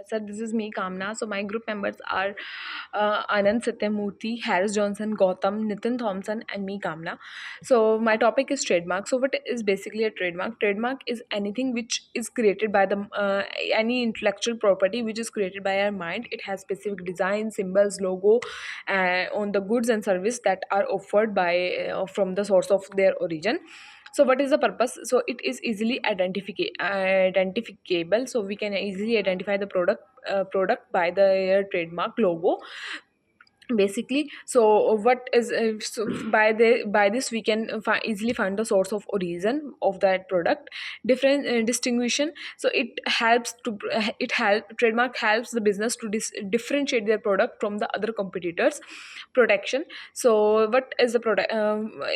Sir, this is me, Kamna. So my group members are Anand Satyamurthy, Harris Johnson, Gautam, Nitin Thompson, and me, Kamna. So my topic is trademark. So what is basically a trademark? Trademark is anything which is created by the any intellectual property which is created by our mind. It has specific design, symbols, logo on the goods and service that are offered by from the source of their origin. So what is the purpose? So it is easily identifiable, so we can easily identify the product by the trademark logo basically. So what is so by this we can easily find the source of origin of that product. Different distinguishing, so it help trademark helps the business to differentiate their product from the other competitors. Protection, so what is the product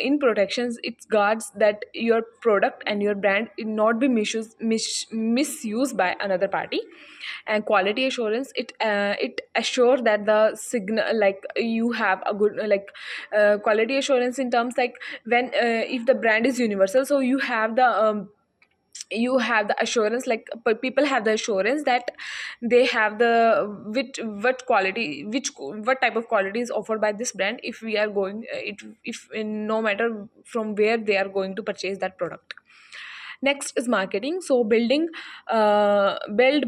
in protections? It guards that your product and your brand will not be misused by another party. And quality assurance, it assures that the signal, like you have a good quality assurance in terms like when if the brand is universal, so you have the assurance, like people have the assurance that they have the which what quality which what type of quality is offered by this brand if we are going it if no matter from where they are going to purchase that product. Next is marketing, so build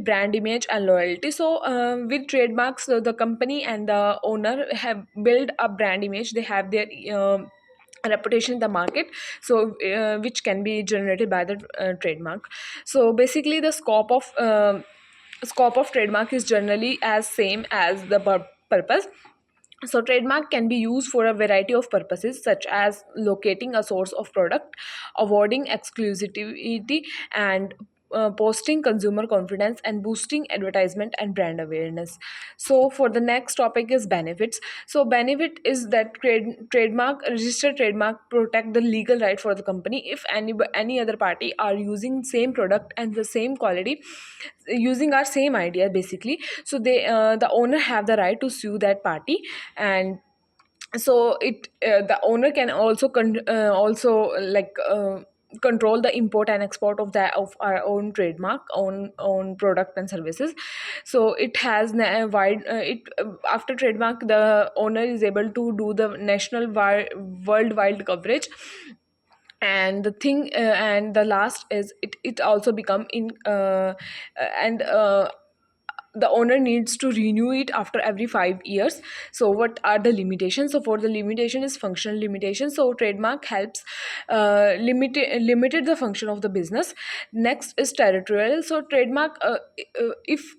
brand image and loyalty. So with trademarks, the company and the owner have built a brand image. They have their reputation in the market, so which can be generated by the trademark. So basically the scope of trademark is generally as same as the purpose. So trademark can be used for a variety of purposes, such as locating a source of product, awarding exclusivity, and posting consumer confidence, and boosting advertisement and brand awareness. So for the next topic is benefits. So benefit is that registered trademark protect the legal right for the company. If any other party are using same product and the same quality, using our same idea basically, so the owner have the right to sue that party. And so it the owner can also control the import and export of our own trademark, own product and services. So it has a wide it after trademark, the owner is able to do the worldwide coverage. And the thing and the last is it also become in and the owner needs to renew it after every 5 years. So what are the limitations? So for the limitation is functional limitation, so trademark helps limited the function of the business. Next is territorial, so trademark if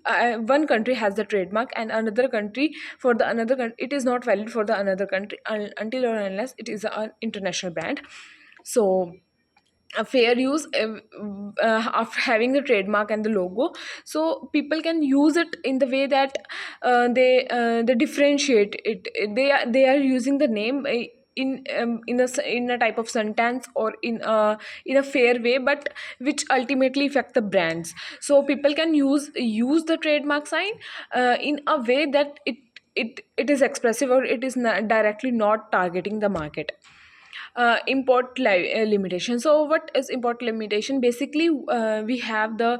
one country has the trademark and another country, for the another it is not valid for the another country until or unless it is an international brand. So a fair use of having the trademark and the logo, so people can use it in the way that they differentiate it. They are using the name in a type of sentence or in a fair way, but which ultimately affect the brands. So people can use the trademark sign in a way that it is expressive, or it is not directly not targeting the market. Limitation, so what is import limitation? Basically we have the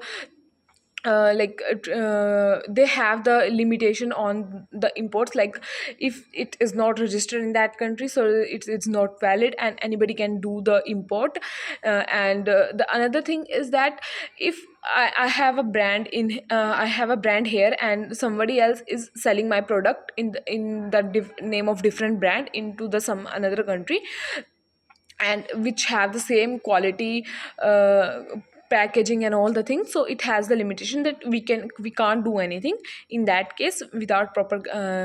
they have the limitation on the imports, like if it is not registered in that country, so it's not valid and anybody can do the import. And the another thing is that if I have a brand I have a brand here and somebody else is selling my product in the name of different brand into the some another country, and which have the same quality packaging and all the things, so it has the limitation that we can't do anything in that case without proper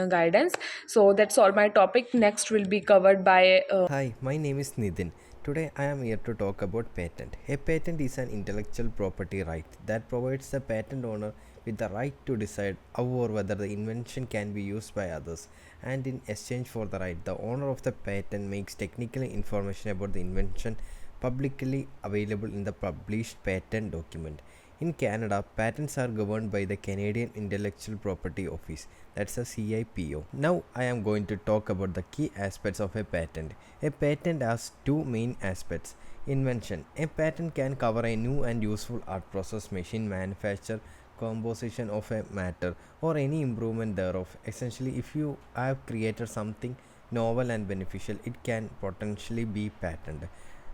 guidance. So that's all my topic. Next will be covered by Hi, my name is Nitin. Today I am here to talk about patent. A patent is an intellectual property right that provides the patent owner with the right to decide how or whether the invention can be used by others. And in exchange for the right, the owner of the patent makes technical information about the invention publicly available in the published patent document. In Canada, patents are governed by the Canadian Intellectual Property Office, that's a CIPO. Now I am going to talk about the key aspects of a patent. A patent has two main aspects. Invention. A patent can cover a new and useful art process, machine, manufacture, composition of a matter, or any improvement thereof. Essentially, if you have created something novel and beneficial, it can potentially be patented.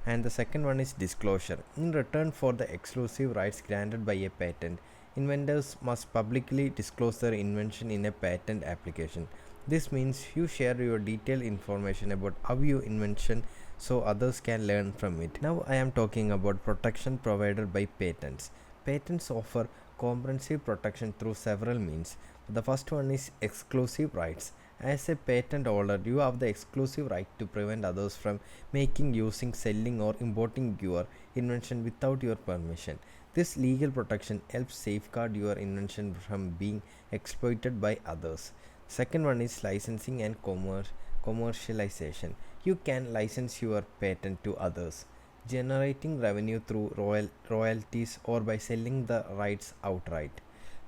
And the second one is disclosure. In return for the exclusive rights granted by a patent, inventors must publicly disclose their invention in a patent application. This means you share your detailed information about how your invention so others can learn from it. Now I am talking about protection provided by patents. Patents offer comprehensive protection through several means. The first one is exclusive rights. As a patent holder, you have the exclusive right to prevent others from making, using, selling, or importing your invention without your permission. This legal protection helps safeguard your invention from being exploited by others. Second one is licensing and commercialization. You can license your patent to others, generating revenue through royalties or by selling the rights outright.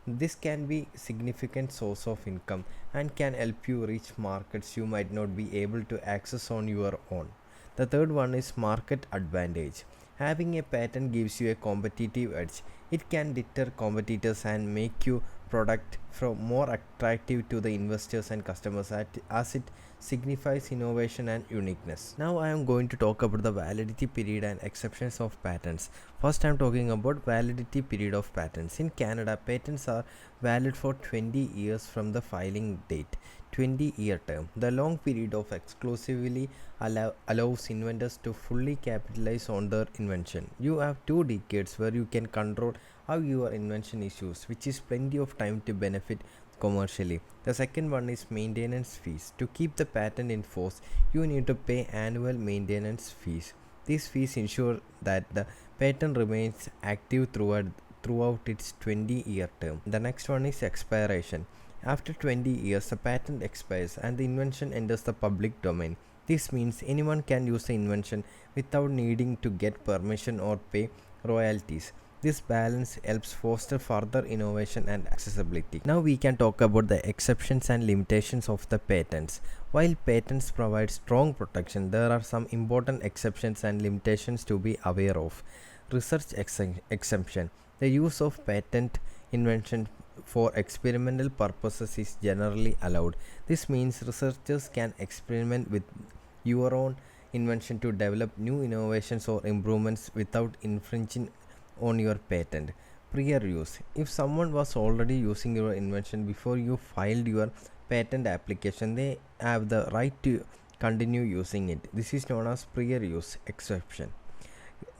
This can be significant source of income and can help you reach markets you might not be able to access on your own. The third one is market advantage. Having a patent gives you a competitive edge. It can deter competitors and make your product more attractive to the investors and customers as it signifies innovation and uniqueness. Now I am going to talk about the validity period and exceptions of patents. First I am talking about validity period of patents. In Canada, patents are valid for 20 years from the filing date. 20-year term. The long period of exclusively allows inventors to fully capitalize on their invention. You have 2 decades where you can control how your invention is used, which is plenty of time to benefit commercially. The second one is maintenance fees. To keep the patent in force, you need to pay annual maintenance fees. These fees ensure that the patent remains active throughout its 20-year term. The next one is expiration. After 20 years, the patent expires and the invention enters the public domain. This means anyone can use the invention without needing to get permission or pay royalties. This balance helps foster further innovation and accessibility. Now we can talk about the exceptions and limitations of the patents. While patents provide strong protection, there are some important exceptions and limitations to be aware of. Research exemption. The use of patent invention for experimental purposes is generally allowed. This means researchers can experiment with your own invention to develop new innovations or improvements without infringing on your patent. Prior use. If someone was already using your invention before you filed your patent application, they have the right to continue using it. This is known as prior use exception.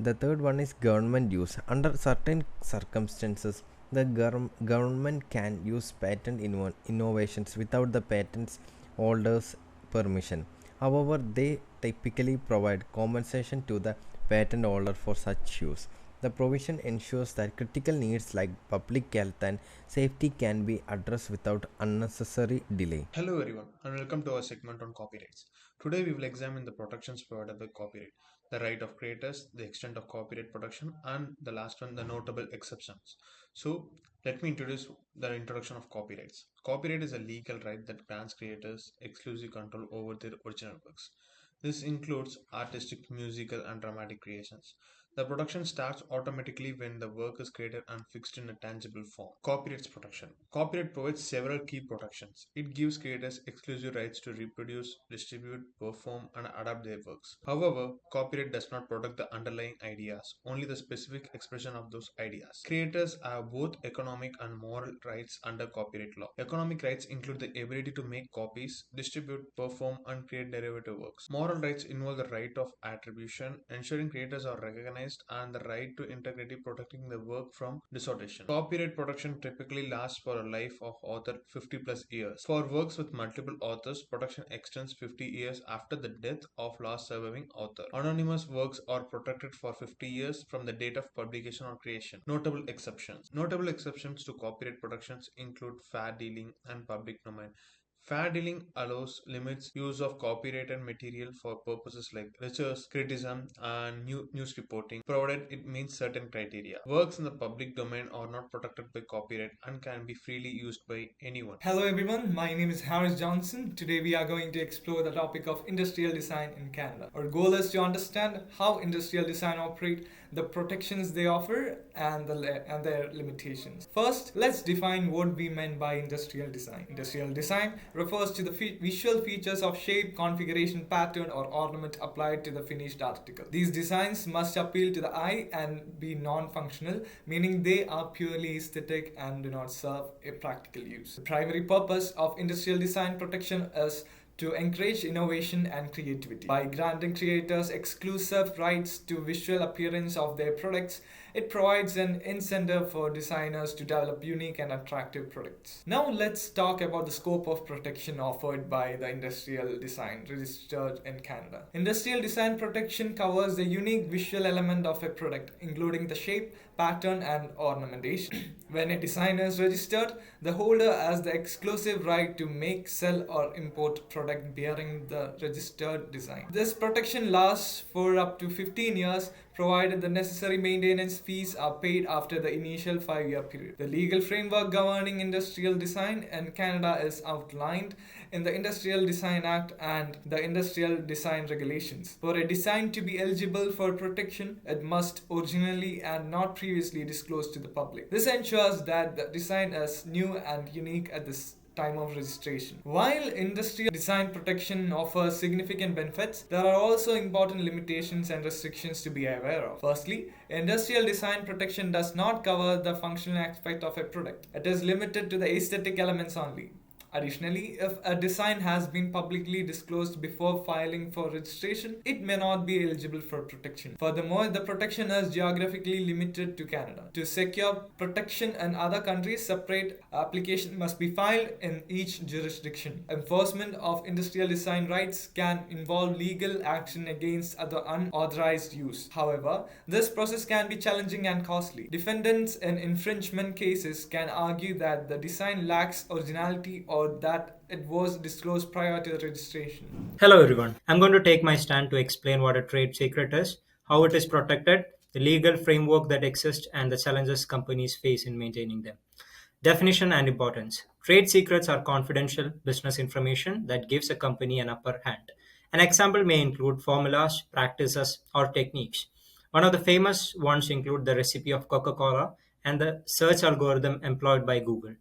The third one is government use. Under certain circumstances, the government can use patent innovations without the patent's holder's permission. However, they typically provide compensation to the patent holder for such use. The provision ensures that critical needs like public health and safety can be addressed without unnecessary delay. Hello everyone and welcome to our segment on copyrights. Today we will examine the protections provided by copyright, the right of creators, the extent of copyright protection, and the last one, the notable exceptions. So let me introduce the introduction of copyrights. Copyright is a legal right that grants creators exclusive control over their original works. This includes artistic, musical, and dramatic creations. The protection starts automatically when the work is created and fixed in a tangible form. Copyrights protection. Copyright provides several key protections. It gives creators exclusive rights to reproduce, distribute, perform, and adapt their works. However, copyright does not protect the underlying ideas, only the specific expression of those ideas. Creators have both economic and moral rights under copyright law. Economic rights include the ability to make copies, distribute, perform, and create derivative works. Moral rights involve the right of attribution, ensuring creators are recognized, and the right to integrity, protecting the work from distortion. Copyright protection typically lasts for a life of author 50 plus years. For works with multiple authors, protection extends 50 years after the death of last surviving author. Anonymous works are protected for 50 years from the date of publication or creation. Notable exceptions. Notable exceptions to copyright protections include fair dealing and public domain. Fair dealing allows limits use of copyrighted material for purposes like research, criticism, and news reporting, provided it meets certain criteria. Works in the public domain are not protected by copyright and can be freely used by anyone. Hello everyone, my name is Harris Johnson. Today we are going to explore the topic of industrial design in Canada. Our goal is to understand how industrial design operates, the protections they offer, and their limitations. First, let's define what we mean by industrial design. Industrial design refers to the visual features of shape, configuration, pattern, or ornament applied to the finished article. These designs must appeal to the eye and be non-functional, meaning they are purely aesthetic and do not serve a practical use. The primary purpose of industrial design protection is to encourage innovation and creativity. By granting creators exclusive rights to visual appearance of their products, it provides an incentive for designers to develop unique and attractive products. Now let's talk about the scope of protection offered by the industrial design registered in Canada. Industrial design protection covers the unique visual element of a product, including the shape, pattern, and ornamentation. When a design is registered, the holder has the exclusive right to make, sell, or import product bearing the registered design. This protection lasts for up to 15 years, provided the necessary maintenance fees are paid after the initial 5-year period. The legal framework governing industrial design in Canada is outlined in the Industrial Design Act and the Industrial Design Regulations. For a design to be eligible for protection, it must originally and not previously disclosed to the public. This ensures that the design is new and unique at this time of registration. While industrial design protection offers significant benefits, there are also important limitations and restrictions to be aware of. Firstly, industrial design protection does not cover the functional aspect of a product. It is limited to the aesthetic elements only. Additionally, if a design has been publicly disclosed before filing for registration, it may not be eligible for protection. Furthermore, the protection is geographically limited to Canada. To secure protection in other countries, separate application must be filed in each jurisdiction. Enforcement of industrial design rights can involve legal action against other unauthorized use. However, this process can be challenging and costly. Defendants in infringement cases can argue that the design lacks originality or that it was disclosed prior to the registration. Hello everyone. I'm going to take my stand to explain what a trade secret is, how it is protected, the legal framework that exists, and the challenges companies face in maintaining them. Definition and importance. Trade secrets are confidential business information that gives a company an upper hand. An example may include formulas, practices, or techniques. One of the famous ones include the recipe of Coca-Cola and the search algorithm employed by Google.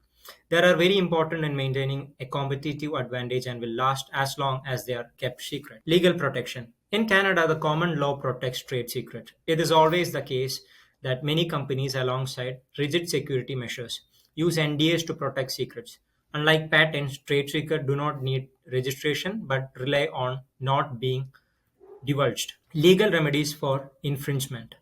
They are very important in maintaining a competitive advantage and will last as long as they are kept secret. Legal protection. In Canada, the common law protects trade secret. It is always the case that many companies, alongside rigid security measures, use NDAs to protect secrets. Unlike patents, trade secrets do not need registration but rely on not being divulged. Legal remedies for infringement.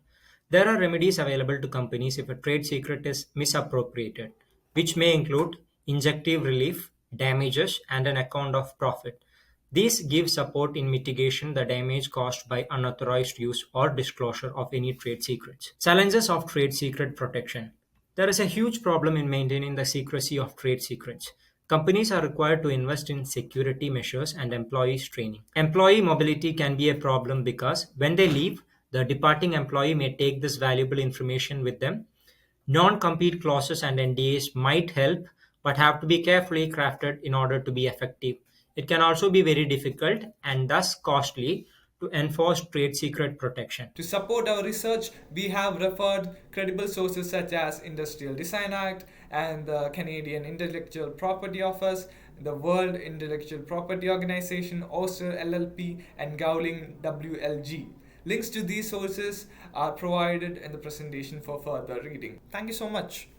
There are remedies available to companies if a trade secret is misappropriated, which may include injunctive relief, damages, and an account of profit. These give support in mitigation the damage caused by unauthorized use or disclosure of any trade secrets. Challenges of trade secret protection. There is a huge problem in maintaining the secrecy of trade secrets. Companies are required to invest in security measures and employees training. Employee mobility can be a problem because when they leave, the departing employee may take this valuable information with them. Non-compete clauses and NDAs might help, but have to be carefully crafted in order to be effective. It can also be very difficult and thus costly to enforce trade secret protection. To support our research, we have referred credible sources such as Industrial Design Act and the Canadian Intellectual Property Office, the World Intellectual Property Organization, Oster LLP, and Gowling WLG. Links to these sources are provided in the presentation for further reading. Thank you so much.